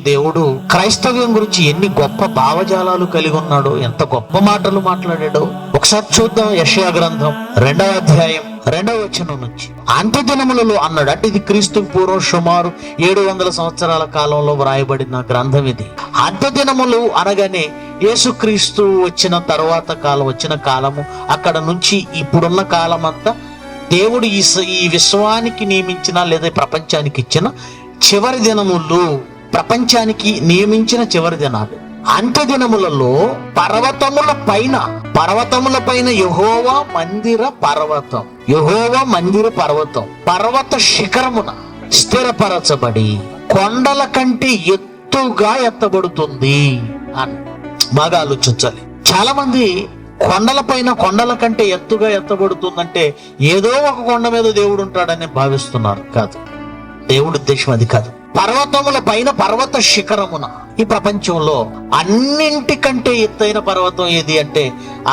దేవుడు క్రైస్తవ్యం గురించి ఎన్ని గొప్ప భావజాలాలు కలిగి ఉన్నాడో, ఎంత గొప్ప మాటలు మాట్లాడాడో ఒకసారి చూద్దాం. యెషయా గ్రంథం 2వ అధ్యాయం 2వ వచనం నుంచి. అంత్యదినములలో అన్నాడు. అంటే ఇది క్రీస్తు పూర్వం సుమారు 700 సంవత్సరాల కాలంలో వ్రాయబడిన గ్రంథం ఇది. అంత్యదినములు అనగానే యేసుక్రీస్తు వచ్చిన తర్వాత వచ్చిన కాలము, అక్కడ నుంచి ఇప్పుడున్న కాలం అంతా దేవుడు ఈ విశ్వానికి నియమించిన లేదా ప్రపంచానికి ఇచ్చిన చివరి దినములు, ప్రపంచానికి నియమించిన చివరి దినాలు. అంత్యదినములలో పర్వతముల పైన యెహోవా మందిర పర్వతం, యెహోవా మందిర పర్వతం పర్వత శిఖరమున స్థిరపరచబడి కొండల కంటే ఎత్తుగా ఎత్తబడుతుంది అని బాగా ఆలోచించాలి. చాలా మంది కొండల కంటే ఎత్తుగా ఎత్తబడుతుందంటే ఏదో ఒక కొండ మీద దేవుడు ఉంటాడని భావిస్తున్నారు. కాదు, దేవుడి ఉద్దేశం అది కాదు. పర్వతముల పైన పర్వత శిఖరమున. ఈ ప్రపంచంలో అన్నింటికంటే ఎత్తైన పర్వతం ఏది అంటే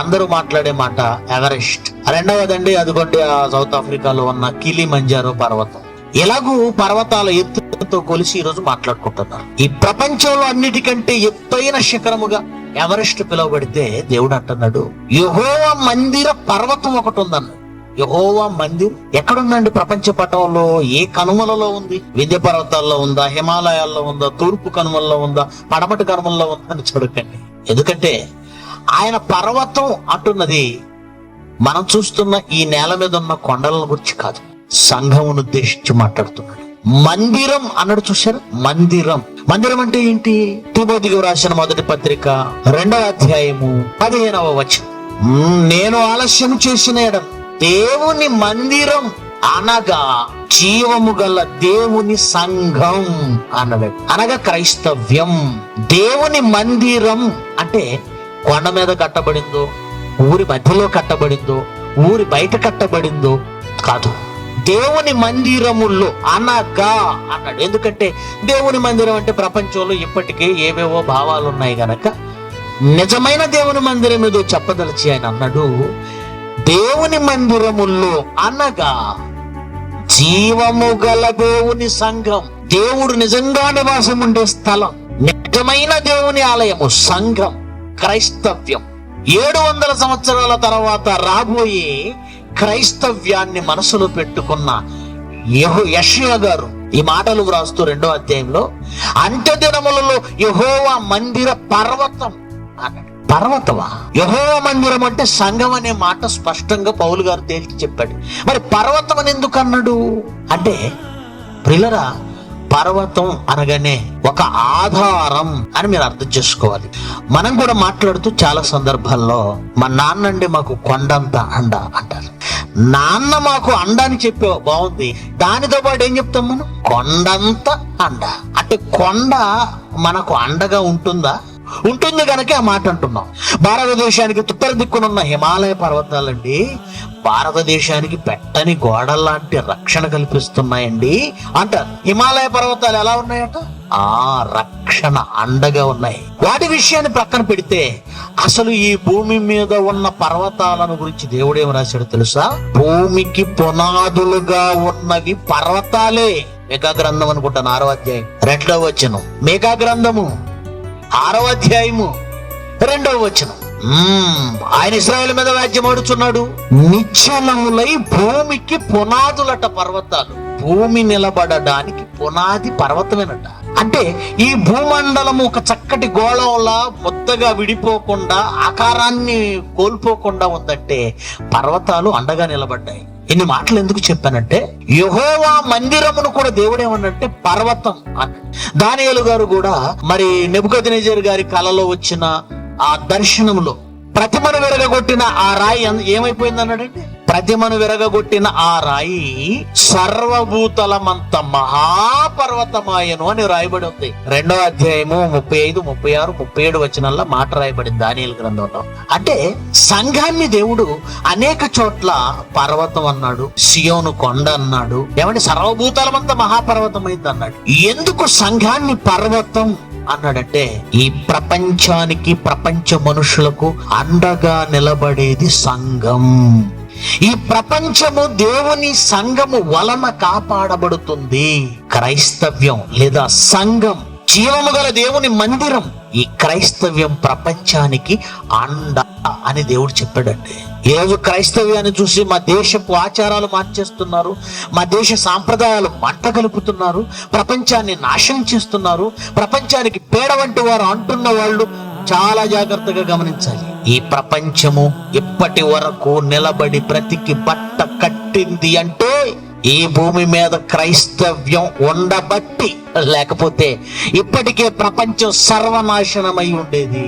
అందరూ మాట్లాడే మాట ఎవరెస్ట్. రెండవదండి అదిగోండి ఆ సౌత్ ఆఫ్రికాలో ఉన్న కిలిమంజారో పర్వతం. ఎలాగూ పర్వతాల ఎత్తుతో కొలిసి ఈరోజు మాట్లాడుకుంటున్నారు. ఈ ప్రపంచంలో అన్నిటికంటే ఎత్తైన శిఖరముగా ఎవరెస్ట్ పిలువబడితే దేవుడు అంటున్నాడు యెహోవా మందిర పర్వతం ఒకటి ఉందన్నాడు. యెహోవా మందిర్ ఎక్కడుందండి? ప్రపంచ పటంలో ఏ కనుమలలో ఉంది? వింధ్య పర్వతాల్లో ఉందా, హిమాలయాల్లో ఉందా, తూర్పు కనుమల్లో ఉందా, పడమటి కనుమల్లో ఉందా అని చూడకండి. ఎందుకంటే ఆయన పర్వతం అంటున్నది మనం చూస్తున్న ఈ నేల మీద ఉన్న కొండల గురించి కాదు, సంఘమును ఉద్దేశించి మాట్లాడుతున్నాడు. మందిరం అన్నాడు, చూశారు? మందిరం అంటే ఏంటి? తిమోతికి రాసిన మొదటి పత్రిక 2వ అధ్యాయము 15వ వచనం. నేను ఆలస్యం చేసిన ఎడల దేవుని మందిరం అనగా జీవము గల దేవుని సంఘం అన్నాడు. అనగా క్రైస్తవ్యం. దేవుని మందిరం అంటే కొండ మీద కట్టబడిందో, ఊరి మధ్యలో కట్టబడిందో, ఊరి బయట కట్టబడిందో కాదు. దేవుని మందిరముల్లో అనగా అన్నాడు. ఎందుకంటే దేవుని మందిరం అంటే ప్రపంచంలో ఇప్పటికే ఏవేవో భావాలు ఉన్నాయి గనక నిజమైన దేవుని మందిరం ఏదో చెప్పదలిచి ఆయన అన్నాడు దేవుని మందిరముల్లో అనగా జీవము గల దేవుని సంఘం. దేవుడు నిజంగా నివాసం ఉండే స్థలం, నిజమైన దేవుని ఆలయము, సంఘం, క్రైస్తవ్యం. 700 సంవత్సరాల తర్వాత రాబోయే క్రైస్తవ్యాన్ని మనసులో పెట్టుకున్న యెషయా గారు ఈ మాటలు వ్రాస్తూ 2వ అధ్యాయంలో అంత్యదినములలో యెహోవా మందిర పర్వతం అన్నాడు. పర్వతమా? యెహోవా మందిరం అంటే సంఘం అనే మాట స్పష్టంగా పౌలు గారు తేల్చి చెప్పాడు. మరి పర్వతం అని ఎందుకు అన్నాడు అంటే, ప్రియులరా, పర్వతం అనగానే ఒక ఆధారం అని మీరు అర్థం చేసుకోవాలి. మనం కూడా మాట్లాడుతూ చాలా సందర్భాల్లో మా నాన్న అండి మాకు కొండంత అండ అంటారు. నాన్న మాకు అండ అని చెప్పావు, బాగుంది. దానితో పాటు ఏం చెప్తాం మనం? కొండంత అండ. అంటే కొండ మనకు అండగా ఉంటుందా? ఉంటుంది కనుక ఆ మాట అంటున్నాం. భారతదేశానికి ఉత్తర దిక్కునున్న హిమాలయ పర్వతాలండి భారతదేశానికి పెట్టని గోడల్లాంటి రక్షణ కల్పిస్తున్నాయండి అంటారు. హిమాలయ పర్వతాలు ఎలా ఉన్నాయట? రక్షణ అండగా ఉన్నాయి. వాటి విషయాన్ని ప్రక్కన పెడితే అసలు ఈ భూమి మీద ఉన్న పర్వతాలను గురించి దేవుడేం రాశాడు తెలుసా? భూమికి పునాదులుగా ఉన్నవి పర్వతాలే. మేకా గ్రంథం అనుకుంటాను 6వ అధ్యాయం 2వ వచనం. మేకా గ్రంథము 6వ అధ్యాయము 2వ వచనం. ఆయన ఇశ్రాయేలు మీద వ్యాజ్యమాడుచున్నాడు. నిశ్చలములై భూమికి పునాదులట పర్వతాలు. భూమి నిలబడడానికి పునాది పర్వతమేనట. అంటే ఈ భూమండలము ఒక చక్కటి గోళంలా ముద్దగా విడిపోకుండా, ఆకారాన్ని కోల్పోకుండా ఉందంటే పర్వతాలు అండగా నిలబడ్డాయి. ఇన్ని మాటలు ఎందుకు చెప్పానంటే, యెహోవా మందిరమును కూడా దేవుడేమన్నంటే పర్వతం అన్నాడు. దానియేలు గారు కూడా మరి నెబుకద్నెజరు గారి కలలో వచ్చిన ఆ దర్శనంలో ప్రతిమను విరగొట్టిన ఆ రాయి ఏమైపోయింది అన్నాడంటే, ప్రతిమను విరగొట్టిన ఆ రాయి సర్వభూతలమంత మహాపర్వతమాయను అని రాయబడి ఉంది. 2వ అధ్యాయము 35, 36, 37 వచనాల్లో మాట రాయబడింది దానియేలు గ్రంథంలో. అంటే సంఘాన్ని దేవుడు అనేక చోట్ల పర్వతం అన్నాడు, సియోను కొండ అన్నాడు, ఏమంటే సర్వభూతలమంత మహాపర్వతమైంది అన్నాడు. ఎందుకు సంఘాన్ని పర్వతం అన్నాడంటే, ఈ ప్రపంచానికి, ప్రపంచ మనుషులకు అండగా నిలబడేది సంఘం. ఈ ప్రపంచము దేవుని సంఘము వలన కాపాడబడుతుంది. క్రైస్తవ్యం లేదా సంఘం జీవము గల దేవుని మందిరం. ఈ క్రైస్తవ్యం ప్రపంచానికి అండ అని దేవుడు చెప్పాడండి. ఈరోజు క్రైస్తవ్యాన్ని చూసి మా దేశపు ఆచారాలు మార్చేస్తున్నారు, మా దేశ సాంప్రదాయాలు మంట కలుపుతున్నారు, ప్రపంచాన్ని నాశనం చేస్తున్నారు, ప్రపంచానికి పేడ వంటి వారు అంటున్న వాళ్ళు చాలా జాగ్రత్తగా గమనించాలి. ఈ ప్రపంచము ఇప్పటి వరకు నిలబడి బ్రతికి బట్ట కట్టింది అంటే ఈ భూమి మీద క్రైస్తవ్యం ఉండబట్టి, లేకపోతే ఇప్పటికే ప్రపంచం సర్వనాశనమై ఉండేది.